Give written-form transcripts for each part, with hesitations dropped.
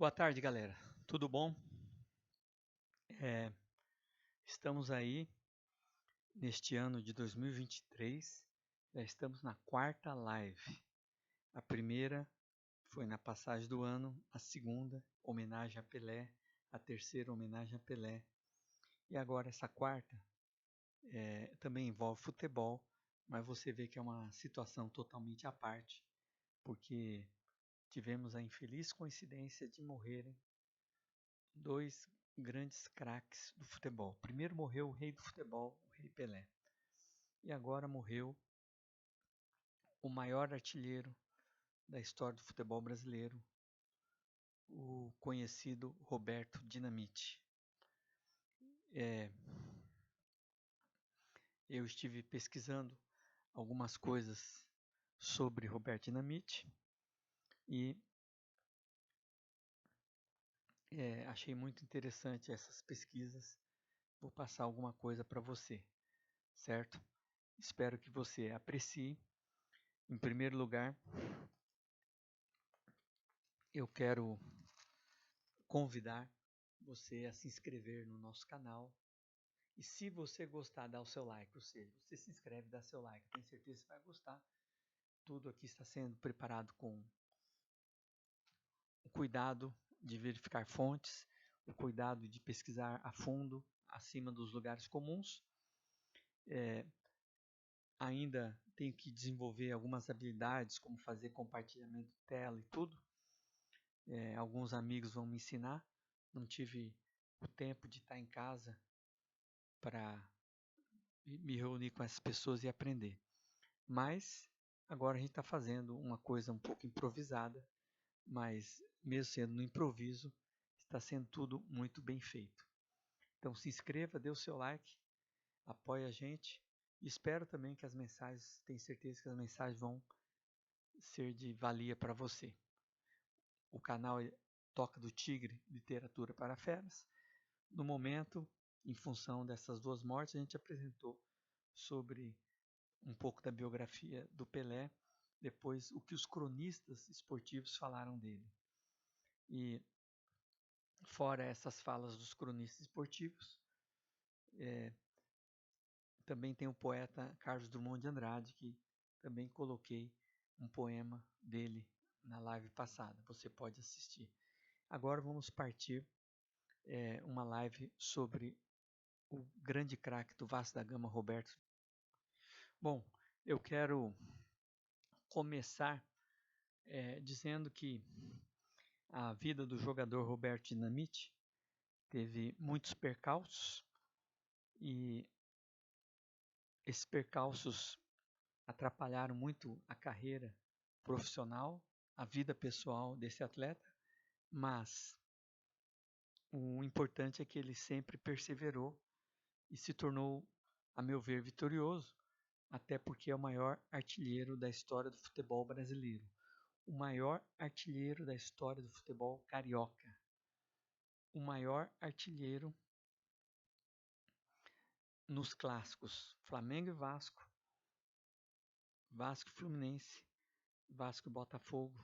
Boa tarde, galera. Tudo bom? É, Estamos aí neste ano de 2023. Já estamos na quarta live. A primeira foi na passagem do ano, a segunda, homenagem a Pelé, a terceira, homenagem a Pelé. E agora essa quarta também envolve futebol, mas você vê que é uma situação totalmente à parte, porque tivemos a infeliz coincidência de morrerem dois grandes craques do futebol. Primeiro morreu o rei do futebol, o rei Pelé. E agora morreu o maior artilheiro da história do futebol brasileiro, o conhecido Roberto Dinamite. Eu estive pesquisando algumas coisas sobre Roberto Dinamite e achei muito interessante essas pesquisas. Vou passar alguma coisa para você, certo? Espero que você aprecie. Em primeiro lugar, eu quero convidar você a se inscrever no nosso canal. E se você gostar, dá o seu like. Ou seja, você se inscreve, dá seu like. Tenho certeza que você vai gostar. Tudo aqui está sendo preparado com o cuidado de verificar fontes, o cuidado de pesquisar a fundo, acima dos lugares comuns. Ainda tenho que desenvolver algumas habilidades, como fazer compartilhamento de tela e tudo. Alguns amigos vão me ensinar. Não tive o tempo de estar em casa para me reunir com essas pessoas e aprender. Mas agora a gente está fazendo uma coisa um pouco improvisada, mas mesmo sendo no improviso, está sendo tudo muito bem feito. Então se inscreva, dê o seu like, apoie a gente. E espero também que as mensagens, tenho certeza que as mensagens vão ser de valia para você. O canal é Toca do Tigre, Literatura para Feras. No momento, em função dessas duas mortes, a gente apresentou sobre um pouco da biografia do Pelé, depois o que os cronistas esportivos falaram dele. E fora essas falas dos cronistas esportivos, também tem o poeta Carlos Drummond de Andrade, que também coloquei um poema dele na live passada. Você pode assistir. Agora vamos partir uma live sobre o grande craque do Vasco da Gama, Roberto. Bom, eu quero começar dizendo que a vida do jogador Roberto Dinamite teve muitos percalços e esses percalços atrapalharam muito a carreira profissional, a vida pessoal desse atleta, mas o importante é que ele sempre perseverou e se tornou, a meu ver, vitorioso, até porque é o maior artilheiro da história do futebol brasileiro, o maior artilheiro da história do futebol carioca, o maior artilheiro nos clássicos Flamengo e Vasco, Vasco e Fluminense, Vasco e Botafogo,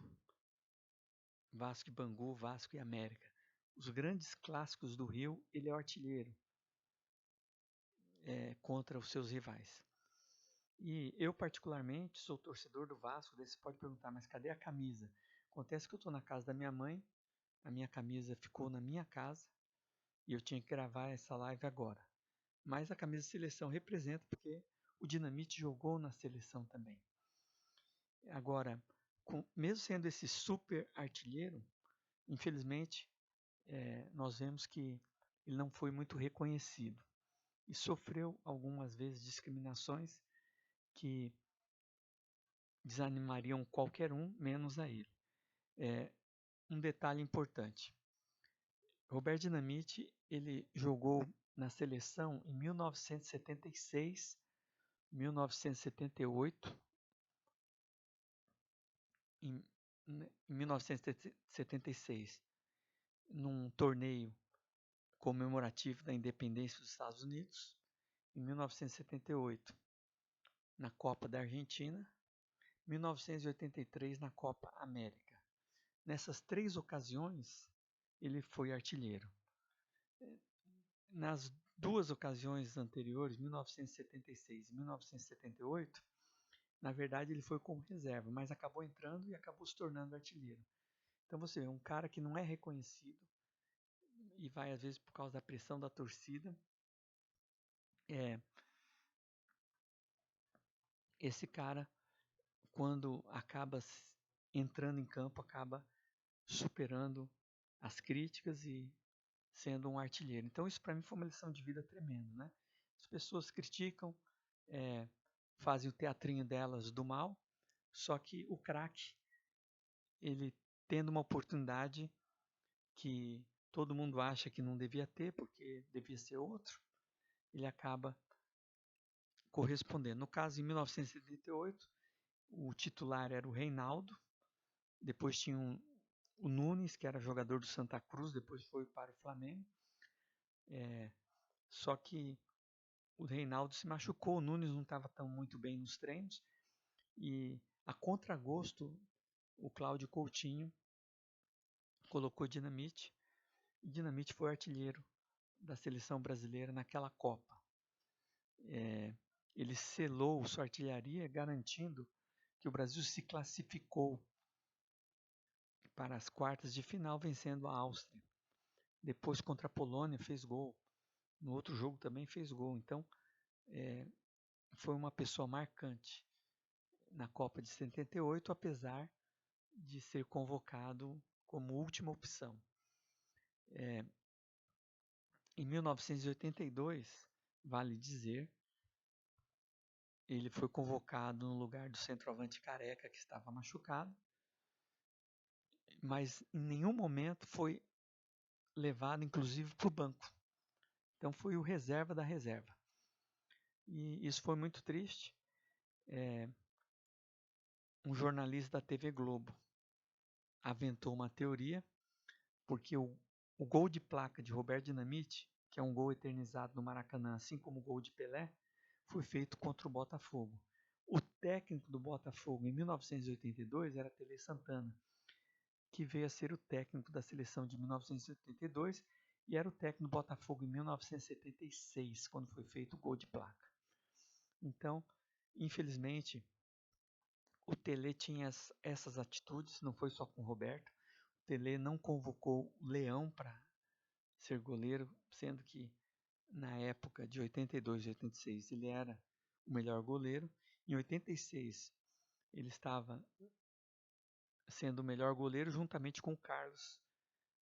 Vasco e Bangu, Vasco e América. Os grandes clássicos do Rio, ele é o artilheiro contra os seus rivais. E eu, particularmente, sou torcedor do Vasco. Daí você pode perguntar, mas cadê a camisa? Acontece que eu estou na casa da minha mãe, a minha camisa ficou na minha casa e eu tinha que gravar essa live agora. Mas a camisa de seleção representa porque o Dinamite jogou na seleção também. Agora, mesmo sendo esse super artilheiro, infelizmente, nós vemos que ele não foi muito reconhecido e sofreu algumas vezes discriminações que desanimariam qualquer um, menos a ele. Um detalhe importante: Roberto Dinamite ele jogou na seleção em 1976, 1978, em 1976, num torneio comemorativo da independência dos Estados Unidos, em 1978 na Copa da Argentina, 1983 na Copa América. Nessas três ocasiões, ele foi artilheiro. Nas duas ocasiões anteriores, 1976 e 1978, na verdade ele foi como reserva, mas acabou entrando e acabou se tornando artilheiro. Então você vê, um cara que não é reconhecido e vai às vezes por causa da pressão da torcida, esse cara, quando acaba entrando em campo, acaba superando as críticas e sendo um artilheiro. Então isso para mim foi uma lição de vida tremenda, né? As pessoas criticam, é, fazem o teatrinho delas do mal, só que o craque, ele tendo uma oportunidade que todo mundo acha que não devia ter, porque devia ser outro, ele acaba correspondendo. No caso, em 1978, o titular era o Reinaldo, depois tinha o Nunes, que era jogador do Santa Cruz, depois foi para o Flamengo. Só que o Reinaldo se machucou, o Nunes não estava tão muito bem nos treinos, e a contragosto, o Cláudio Coutinho colocou Dinamite, e Dinamite foi artilheiro da seleção brasileira naquela Copa. Ele selou sua artilharia garantindo que o Brasil se classificou para as quartas de final, vencendo a Áustria. Depois, contra a Polônia, fez gol. No outro jogo também fez gol. Então, foi uma pessoa marcante na Copa de 78, apesar de ser convocado como última opção. Em 1982, vale dizer, ele foi convocado no lugar do centroavante Careca, que estava machucado, mas em nenhum momento foi levado, inclusive, para o banco. Então foi o reserva da reserva. E isso foi muito triste. Um jornalista da TV Globo aventou uma teoria, porque o gol de placa de Roberto Dinamite, que é um gol eternizado no Maracanã, assim como o gol de Pelé, foi feito contra o Botafogo. O técnico do Botafogo em 1982 era Tele Santana, que veio a ser o técnico da seleção de 1982 e era o técnico do Botafogo em 1976, quando foi feito o gol de placa. Então, infelizmente, o Tele tinha essas atitudes, não foi só com o Roberto. O Tele não convocou o Leão para ser goleiro, sendo que na época de 82 e 86 ele era o melhor goleiro. Em 86 ele estava sendo o melhor goleiro juntamente com o Carlos,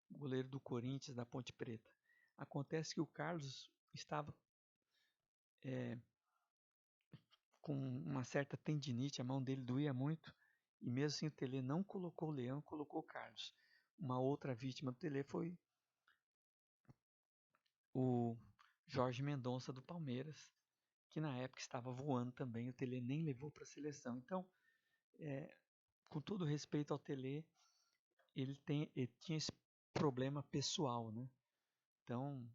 goleiro do Corinthians, da Ponte Preta. Acontece que o Carlos estava com uma certa tendinite, a mão dele doía muito, e mesmo assim o Tele não colocou o Leão, colocou o Carlos. Uma outra vítima do Tele foi o Jorge Mendonça do Palmeiras, que na época estava voando também, o Tele nem levou para a seleção. Então, com todo respeito ao Tele, ele tinha esse problema pessoal, né? Então,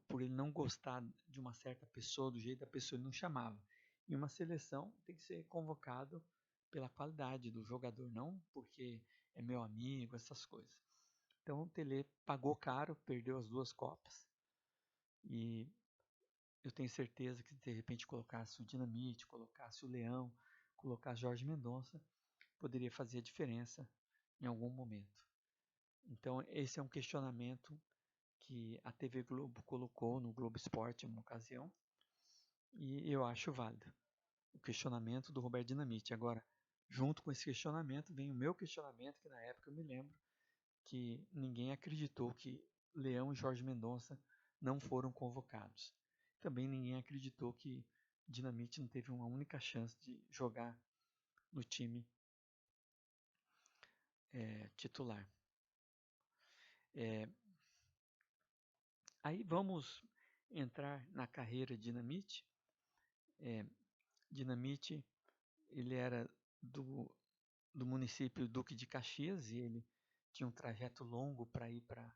por ele não gostar de uma certa pessoa, do jeito da pessoa, ele não chamava. Em uma seleção tem que ser convocado pela qualidade do jogador, não porque é meu amigo, essas coisas. Então o Tele pagou caro, perdeu as duas Copas, e eu tenho certeza que se de repente colocasse o Dinamite, colocasse o Leão, colocasse Jorge Mendonça, poderia fazer a diferença em algum momento. Então esse é um questionamento que a TV Globo colocou no Globo Esporte em uma ocasião, e eu acho válido. O questionamento do Roberto Dinamite. Agora, junto com esse questionamento, vem o meu questionamento, que na época eu me lembro que ninguém acreditou que Leão e Jorge Mendonça não foram convocados. Também ninguém acreditou que Dinamite não teve uma única chance de jogar no time titular. Aí vamos entrar na carreira de Dinamite. Dinamite, ele era do município Duque de Caxias e ele tinha um trajeto longo para ir para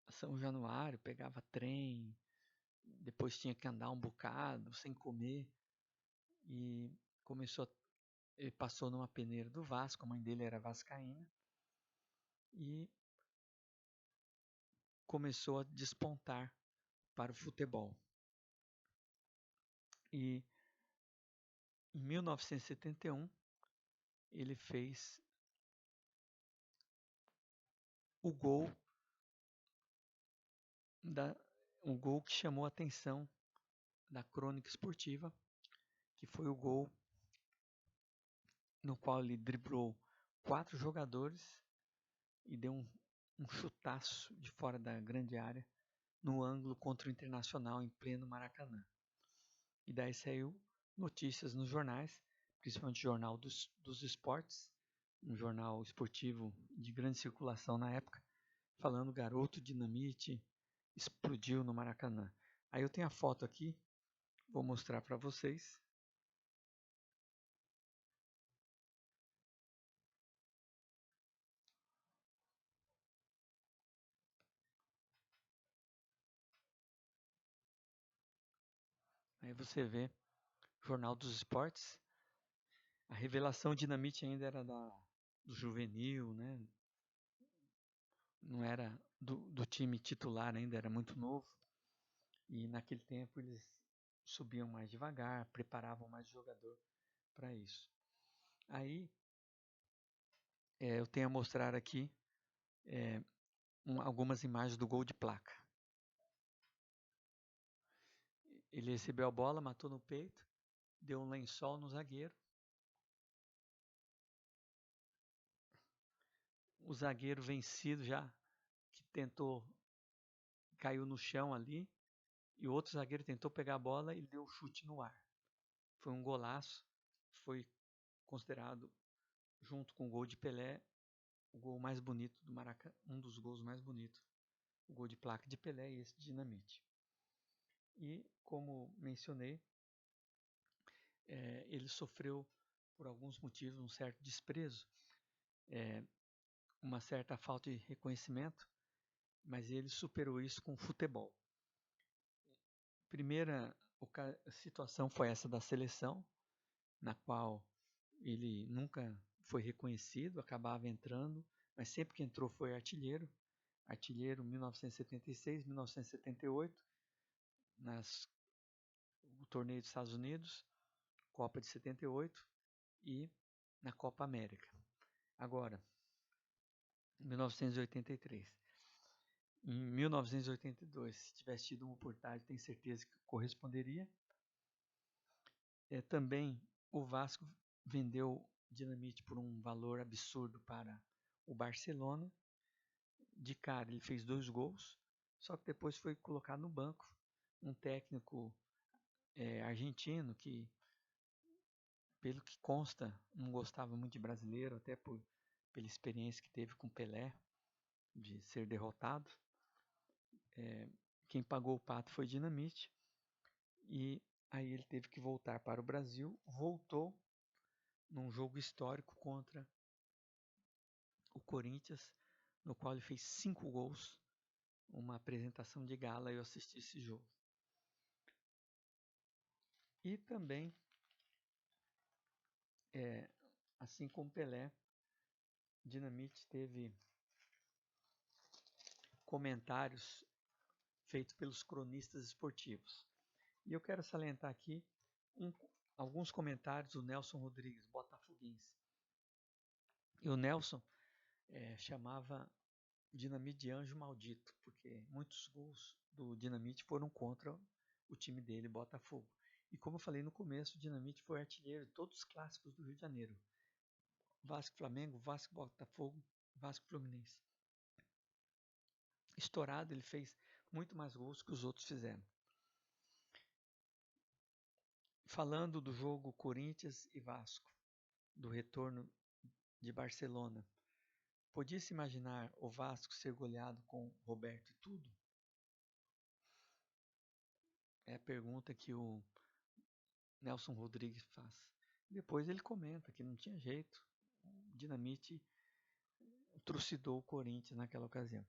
São Januário, pegava trem, depois tinha que andar um bocado sem comer e ele passou numa peneira do Vasco, a mãe dele era vascaína e começou a despontar para o futebol. E em 1971 ele fez o gol um gol que chamou a atenção da crônica esportiva, que foi o gol no qual ele driblou 4 jogadores e deu um chutaço de fora da grande área no ângulo contra o Internacional em pleno Maracanã. E daí saiu notícias nos jornais, principalmente o Jornal dos Esportes, um jornal esportivo de grande circulação na época, falando garoto dinamite explodiu no Maracanã. Aí eu tenho a foto aqui, vou mostrar para vocês. Aí você vê Jornal dos Esportes. A revelação dinamite ainda era do juvenil, né? Não era do time titular ainda, era muito novo. E naquele tempo eles subiam mais devagar, preparavam mais o jogador para isso. Aí eu tenho a mostrar aqui algumas imagens do gol de placa. Ele recebeu a bola, matou no peito, deu um lençol no zagueiro. O zagueiro vencido já, que caiu no chão ali, e o outro zagueiro tentou pegar a bola e deu um chute no ar. Foi um golaço, foi considerado, junto com o gol de Pelé, o gol mais bonito do Maracanã, um dos gols mais bonitos. O gol de placa de Pelé e esse de dinamite. E, como mencionei, ele sofreu, por alguns motivos, um certo desprezo, uma certa falta de reconhecimento, mas ele superou isso com o futebol. Primeira situação foi essa da seleção, na qual ele nunca foi reconhecido, acabava entrando, mas sempre que entrou foi artilheiro 1976, 1978, no torneio dos Estados Unidos, Copa de 78 e na Copa América. Agora, 1983. Em 1982, se tivesse tido uma oportunidade, tenho certeza que corresponderia. Também o Vasco vendeu dinamite por um valor absurdo para o Barcelona. De cara, ele fez 2 gols, só que depois foi colocado no banco. Um técnico argentino que, pelo que consta, não gostava muito de brasileiro, até pela experiência que teve com Pelé, de ser derrotado. Quem pagou o pato foi Dinamite, e aí ele teve que voltar para o Brasil, voltou num jogo histórico contra o Corinthians, no qual ele fez 5 gols, uma apresentação de gala, e eu assisti esse jogo. E também, assim como Pelé, Dinamite teve comentários feitos pelos cronistas esportivos. E eu quero salientar aqui alguns comentários do Nelson Rodrigues, botafoguense. E o Nelson chamava Dinamite de anjo maldito, porque muitos gols do Dinamite foram contra o time dele, Botafogo. E como eu falei no começo, o Dinamite foi artilheiro de todos os clássicos do Rio de Janeiro. Vasco Flamengo, Vasco Botafogo, Vasco Fluminense. Estourado, ele fez muito mais gols que os outros fizeram. Falando do jogo Corinthians e Vasco, do retorno de Barcelona, podia-se imaginar o Vasco ser goleado com Roberto e tudo? É a pergunta que o Nelson Rodrigues faz. Depois ele comenta que não tinha jeito. O Dinamite trucidou o Corinthians naquela ocasião.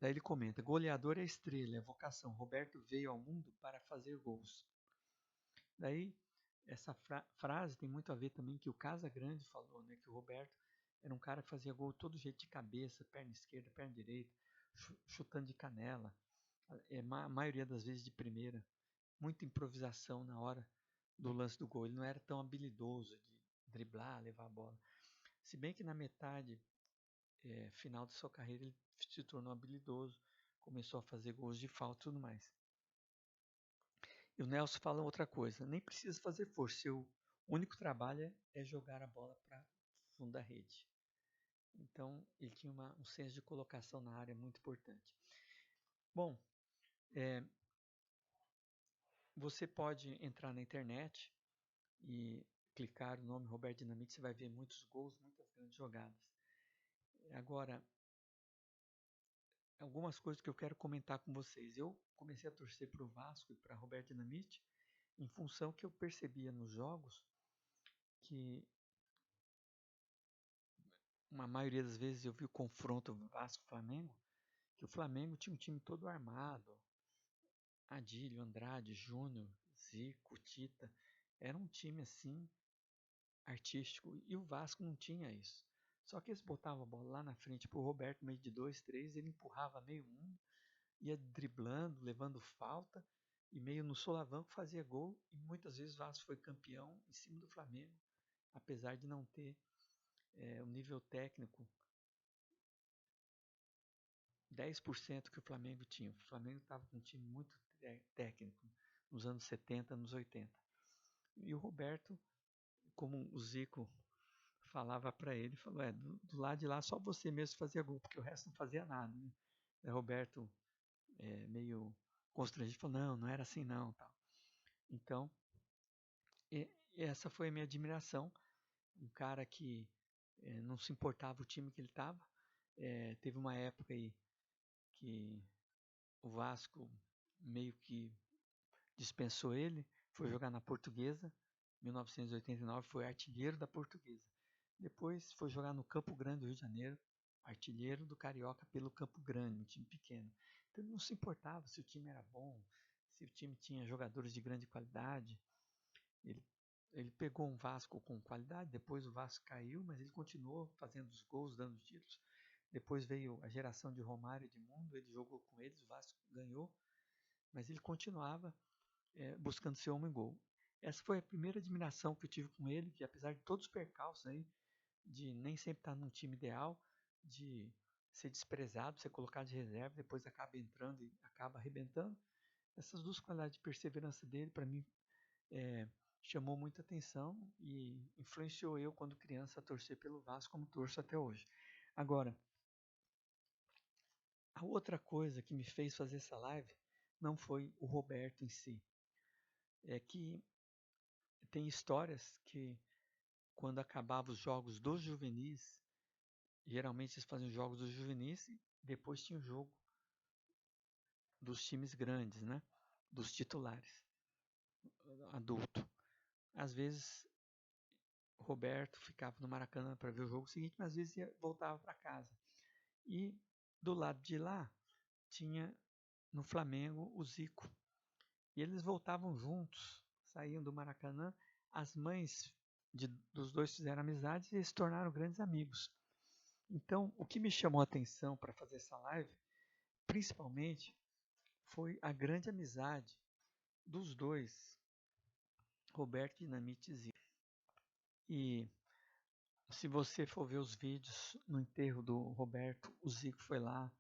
Daí ele comenta: goleador é estrela, é vocação. Roberto veio ao mundo para fazer gols. Daí essa frase tem muito a ver também que o Casagrande falou, né, que o Roberto era um cara que fazia gol todo jeito de cabeça, perna esquerda, perna direita. chutando de canela, a maioria das vezes de primeira, muita improvisação na hora do lance do gol. Ele não era tão habilidoso de driblar, levar a bola. Se bem que na metade final de sua carreira ele se tornou habilidoso, começou a fazer gols de falta e tudo mais. E o Nelson fala outra coisa, nem precisa fazer força, seu único trabalho é jogar a bola para fundo da rede. Então ele tinha um senso de colocação na área muito importante. Bom, você pode entrar na internet e clicar no nome Roberto Dinamite, você vai ver muitos gols, muitas grandes jogadas. Agora, algumas coisas que eu quero comentar com vocês. Eu comecei a torcer para o Vasco e para Roberto Dinamite em função que eu percebia nos jogos que uma maioria das vezes eu vi o confronto Vasco-Flamengo, que o Flamengo tinha um time todo armado, Adílio, Andrade, Júnior, Zico, Tita, era um time assim artístico e o Vasco não tinha isso. Só que eles botavam a bola lá na frente para o Roberto, meio de 2, 3, ele empurrava meio mundo, ia driblando, levando falta e meio no solavanco fazia gol e muitas vezes o Vasco foi campeão em cima do Flamengo, apesar de não ter o nível técnico 10% que o Flamengo tinha. O Flamengo estava com um time muito técnico nos anos 70, anos 80. E o Roberto, como o Zico falava para ele, falou, do lado de lá só você mesmo fazia gol, porque o resto não fazia nada. Né? O Roberto, meio constrangido, falou, não era assim não. Tal. Então, essa foi a minha admiração. Um cara que não se importava o time que ele estava. Teve uma época aí que o Vasco meio que dispensou ele, foi jogar na Portuguesa, 1989 foi artilheiro da Portuguesa. Depois foi jogar no Campo Grande do Rio de Janeiro, artilheiro do Carioca pelo Campo Grande, um time pequeno. Então ele não se importava se o time era bom, se o time tinha jogadores de grande qualidade. Ele pegou um Vasco com qualidade, depois o Vasco caiu, mas ele continuou fazendo os gols, dando os títulos. Depois veio a geração de Romário e Edmundo, ele jogou com eles, o Vasco ganhou, mas ele continuava buscando seu homem gol. Essa foi a primeira admiração que eu tive com ele, que apesar de todos os percalços aí, de nem sempre estar num time ideal, de ser desprezado, ser colocado de reserva, depois acaba entrando e acaba arrebentando. Essas duas qualidades de perseverança dele, para mim, chamou muita atenção e influenciou eu, quando criança, a torcer pelo Vasco, como torço até hoje. Agora, a outra coisa que me fez fazer essa live não foi o Roberto em si. É que tem histórias que, quando acabavam os jogos dos juvenis, geralmente eles faziam jogos dos juvenis e depois tinha o jogo dos times grandes, né? Dos titulares, adulto. Às vezes, o Roberto ficava no Maracanã para ver o jogo seguinte, mas às vezes voltava para casa. E do lado de lá, tinha no Flamengo o Zico. E eles voltavam juntos, saíam do Maracanã. As mães dos dois fizeram amizade e se tornaram grandes amigos. Então, o que me chamou a atenção para fazer essa live, principalmente, foi a grande amizade dos dois, Roberto Dinamite e Zico. E se você for ver os vídeos no enterro do Roberto, o Zico foi lá,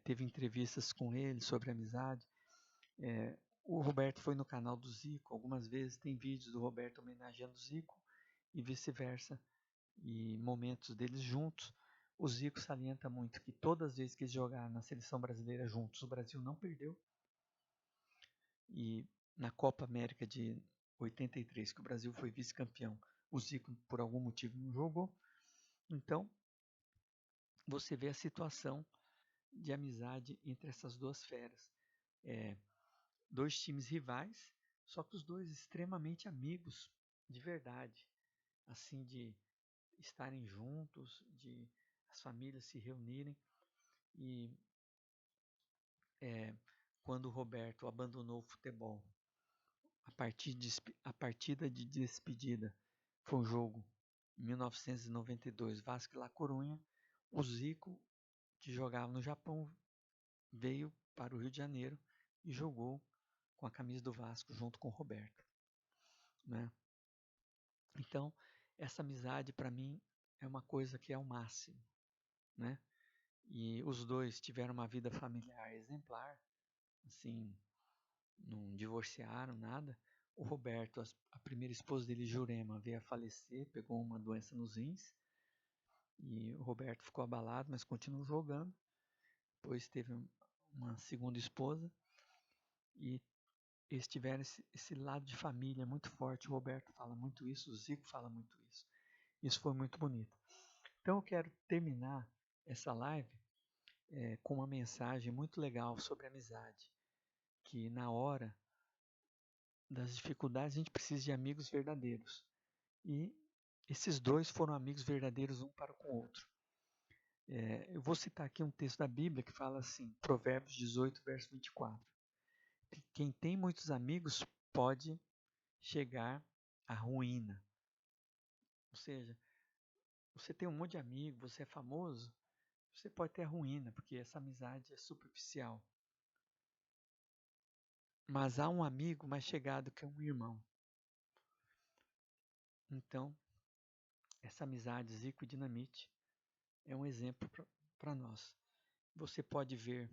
teve entrevistas com ele sobre amizade. O Roberto foi no canal do Zico algumas vezes, tem vídeos do Roberto homenageando o Zico e vice-versa, e momentos deles juntos. O Zico salienta muito que todas as vezes que eles jogaram na seleção brasileira juntos, o Brasil não perdeu. E na Copa América de 83, que o Brasil foi vice-campeão, o Zico por algum motivo não jogou. Então, você vê a situação de amizade entre essas duas feras. Dois times rivais, só que os dois extremamente amigos de verdade, assim, de estarem juntos, de as famílias se reunirem. E quando o Roberto abandonou o futebol, a partida de despedida foi um jogo em 1992, Vasco e La Coruña. O Zico, que jogava no Japão, veio para o Rio de Janeiro e jogou com a camisa do Vasco junto com o Roberto, né? Então, essa amizade para mim é uma coisa que é o máximo, né? E os dois tiveram uma vida familiar exemplar, assim, não divorciaram, nada. O Roberto, a primeira esposa dele, Jurema, veio a falecer, pegou uma doença nos rins, e o Roberto ficou abalado, mas continuou jogando. Depois teve uma segunda esposa, e eles tiveram esse lado de família muito forte. O Roberto fala muito isso, o Zico fala muito isso. Isso foi muito bonito. Então eu quero terminar essa live com uma mensagem muito legal sobre amizade, que na hora das dificuldades a gente precisa de amigos verdadeiros. E esses dois foram amigos verdadeiros um para com o outro. Eu vou citar aqui um texto da Bíblia que fala assim, Provérbios 18, verso 24. Quem tem muitos amigos pode chegar à ruína. Ou seja, você tem um monte de amigo, você é famoso, você pode ter a ruína, porque essa amizade é superficial. Mas há um amigo mais chegado que um irmão. Então, essa amizade Zico e Dinamite é um exemplo para nós. Você pode ver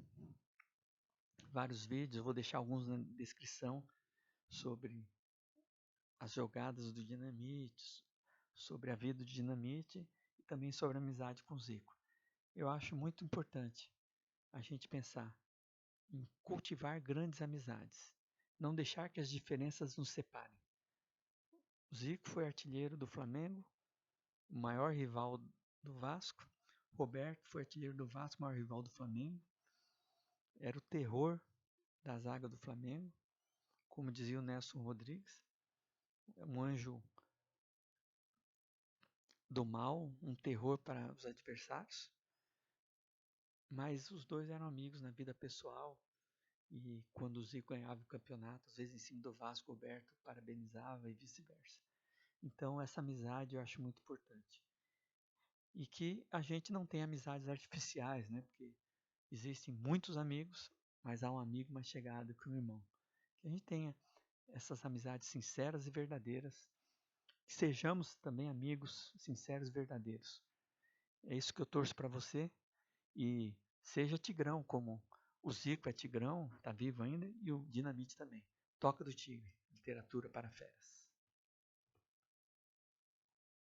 vários vídeos, eu vou deixar alguns na descrição, sobre as jogadas do Dinamite, sobre a vida do Dinamite e também sobre a amizade com o Zico. Eu acho muito importante a gente pensar em cultivar grandes amizades, não deixar que as diferenças nos separem. O Zico foi artilheiro do Flamengo, o maior rival do Vasco. Roberto foi artilheiro do Vasco, o maior rival do Flamengo. Era o terror da zaga do Flamengo, como dizia o Nelson Rodrigues, um anjo do mal, um terror para os adversários. Mas os dois eram amigos na vida pessoal, e quando o Zico ganhava o campeonato, às vezes em cima do Vasco, o Roberto parabenizava e vice-versa. Então essa amizade eu acho muito importante. E que a gente não tem amizades artificiais, né? Porque existem muitos amigos, mas há um amigo mais chegado que um irmão. Que a gente tenha essas amizades sinceras e verdadeiras. Que sejamos também amigos sinceros e verdadeiros. É isso que eu torço para você. E seja Tigrão, como o Zico é Tigrão, está vivo ainda, e o Dinamite também. Toca do Tigre, literatura para feras.